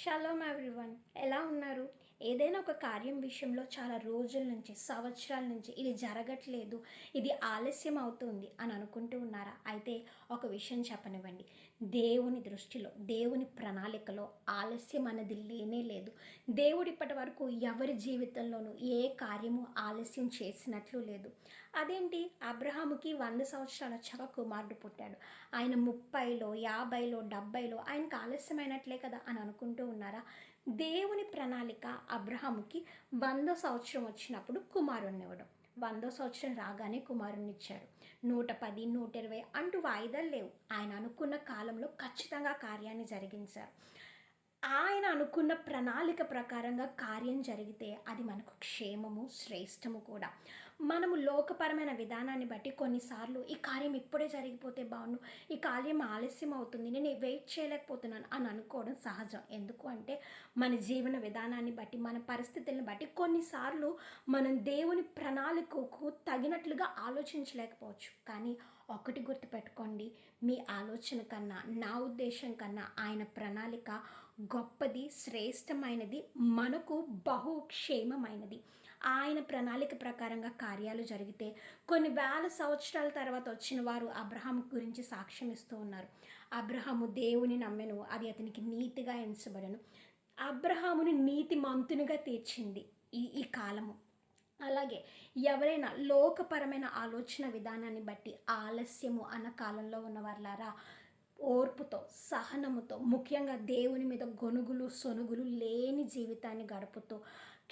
Shalom everyone, ఎలా ఉన్నారు? ఏదైనా ఒక కార్యం విషయంలో చాలా రోజుల నుంచి, సంవత్సరాల నుంచి ఇది జరగట్లేదు, ఇది ఆలస్యం అవుతుంది అని అనుకుంటూ ఉన్నారా? అయితే ఒక విషయం చెప్పనివ్వండి. దేవుని దృష్టిలో, దేవుని ప్రణాళికలో ఆలస్యం అన్నది లేనే లేదు. దేవుడు ఇప్పటి వరకు ఎవరి జీవితంలోనూ ఏ కార్యము ఆలస్యం చేసినట్లు లేదు. అదేంటి, అబ్రహాముకి 100 సంవత్సరాలు వచ్చాక కుమారుడు పుట్టాడు. ఆయన 30లో, 50లో, 70లో ఆయనకు ఆలస్యమైనట్లే కదా అని అనుకుంటూ ఉన్నారా? దేవుని ప్రణాళిక అబ్రహాముకి 100 సంవత్సరం వచ్చినప్పుడు కుమారుణ్ణి ఇవ్వడం. 100 సంవత్సరం రాగానే కుమారుణ్ణి ఇచ్చారు. 110, 120 అంటూ వాయిదాలు లేవు. ఆయన అనుకున్న కాలంలో ఖచ్చితంగా కార్యాన్ని జరిగించారు. ఆయన అనుకున్న ప్రణాళిక ప్రకారంగా కార్యం జరిగితే అది మనకు క్షేమము, శ్రేష్టము కూడా. మనము లోకపరమైన విధానాన్ని బట్టి కొన్నిసార్లు ఈ కార్యం ఇప్పుడే జరిగిపోతే బాగుండు, ఈ కార్యం ఆలస్యం అవుతుంది, నేను వెయిట్ చేయలేకపోతున్నాను అని అనుకోవడం సహజం. ఎందుకు అంటే మన జీవన విధానాన్ని బట్టి, మన పరిస్థితులను బట్టి కొన్నిసార్లు మనం దేవుని ప్రణాళికకు తగినట్లుగా ఆలోచించలేకపోవచ్చు. కానీ ఒకటి గుర్తుపెట్టుకోండి, మీ ఆలోచన కన్నా, నా ఉద్దేశం కన్నా ఆయన ప్రణాళిక గొప్పది, శ్రేష్టమైనది, మనకు బహుక్షేమమైనది. ఆయన ప్రణాళిక ప్రకారంగా కార్యాలు జరిగితే కొన్ని వేల సంవత్సరాల తర్వాత వచ్చిన వారు అబ్రహాం గురించి సాక్ష్యం ఇస్తూ ఉన్నారు. అబ్రహాము దేవుని నమ్మెను, అది అతనికి నీతిగా ఎంచబడెను. అబ్రహాముని నీతిమంతునిగా తీర్చింది ఈ కాలము. అలాగే ఎవరైనా లోకపరమైన ఆలోచన విధానాన్ని బట్టి ఆలస్యము అన్న కాలంలో ఉన్నవారులారా, ఓర్పుతో, సహనముతో, ముఖ్యంగా దేవుని మీద గొనుగులు సొనుగులు లేని జీవితాన్ని గడుపుతూ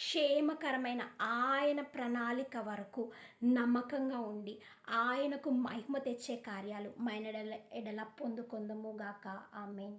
క్షేమకరమైన ఆయన ప్రణాళిక వరకు నమ్మకంగా ఉండి ఆయనకు మహిమ తెచ్చే కార్యాలు మన ఎడల పొందుకొందుముగాక. ఆమేన్.